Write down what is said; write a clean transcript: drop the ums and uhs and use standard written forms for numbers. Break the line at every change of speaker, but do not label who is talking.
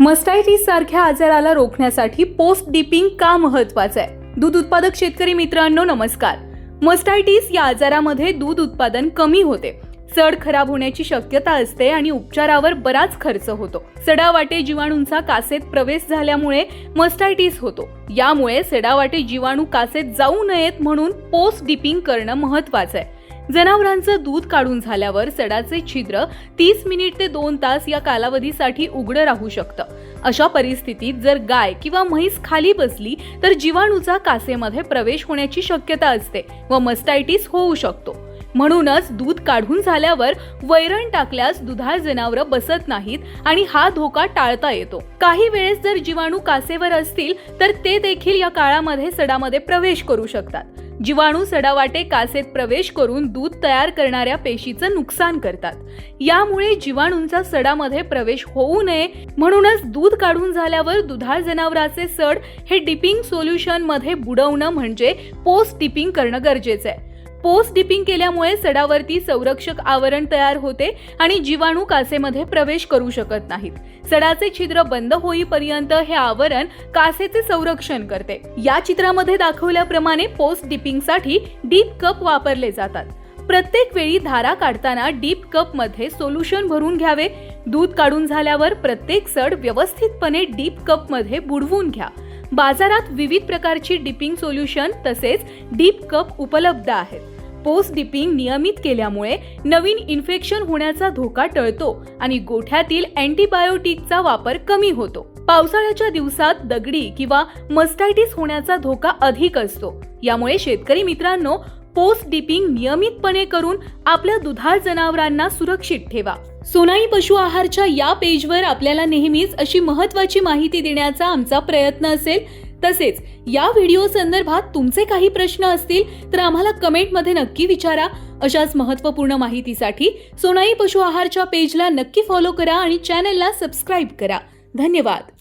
मस्टायटिस सारख्या आजाराला रोखण्यासाठी पोस्ट डिपिंग का महत्त्वाचं आहे? दूध उत्पादक शेतकरी मित्रांनो नमस्कार. मस्टायटिस या आजारामध्ये दूध उत्पादन कमी होते, सड खराब होण्याची शक्यता असते आणि उपचारावर बराच खर्च होतो. सडावाटे जीवाणूंचा कासेत प्रवेश झाल्यामुळे मस्टायटिस होतो. यामुळे सडावाटे जीवाणू कासेत जाऊ नयेत म्हणून पोस्ट डिपिंग करणं महत्त्वाचं आहे. जनावरांचं दूध काढून झाल्यावर सडाचे छिद्र 30 मिनिट ते 2 तास या कालावधीसाठी उघडं राहू शकतं. अशा परिस्थितीत जर गाय किंवा म्हैस खाली बसली तर जीवाणूचा कासेमध्ये प्रवेश होण्याची शक्यता असते व मस्टायटिस होऊ शकतो. म्हणूनच दूध काढून झाल्यावर वैरण टाकल्यास दुधाळ जनावरं बसत नाहीत आणि हा धोका टाळता येतो. काही वेळेस जर जीवाणू कासेवर असतील तर ते देखील या काळामध्ये सडामध्ये प्रवेश करू शकतात. जीवाणू सडावाटे कासेत प्रवेश करून दूध तयार करणाऱ्या पेशीचं नुकसान करतात. यामुळे जीवाणूंचा सडामध्ये प्रवेश होऊ नये म्हणूनच दूध काढून झाल्यावर दुधाळ जनावराचे सड हे डिपिंग सोल्युशन मध्ये बुडवणं म्हणजे पोस्ट डिपिंग करणं गरजेचं आहे. पोस्ट डिपिंग केल्यामुळे सडावरती संरक्षक आवरण तयार होते आणि जीवाणू कासेमध्ये प्रवेश करू शकत नाहीत. सडाचे छिद्र बंद होईपर्यंत हे आवरण कासेचे संरक्षण करते. या चित्रामध्ये दाखवल्याप्रमाणे पोस्ट डिपिंगसाठी डीप कप वापरले जातात. प्रत्येक वेळी धारा काढताना डीप कप मध्ये सोल्युशन भरून घ्यावे. दूध काढून झाल्यावर प्रत्येक सड व्यवस्थितपणे डीप कप मध्ये बुडवून घ्या. बाजारात विविध प्रकारची डिपिंग सोल्युशन तसेच डीप कप उपलब्ध आहेत. पोस्ट डिपिंग नियमित केल्यामुळे नवीन इन्फेक्शन होण्याचा धोका टळतो आणि गोठ्यातील अँटीबायोटिकचा वापर कमी होतो. पावसाळ्याच्या दिवसात दगडी किंवा मस्टायटिस होण्याचा धोका अधिक असतो. यामुळे शेतकरी मित्रांनो, पोस्ट डिपिंग नियमितपणे करून आपल्या दुधाळ जनावरांना सुरक्षित ठेवा. सोनाई पशु आहारच्या या पेजवर आपल्याला नेहमीच अशी महत्त्वाची माहिती देण्याचा आमचा प्रयत्न असेल. तसेच या व्हिडिओ संदर्भात तुमचे काही प्रश्न असतील तर आम्हाला कमेंटमध्ये नक्की विचारा. अशाच महत्त्वपूर्ण माहितीसाठी सोनाई पशु आहारच्या पेजला नक्की फॉलो करा आणि चॅनलला सबस्क्राईब करा. धन्यवाद.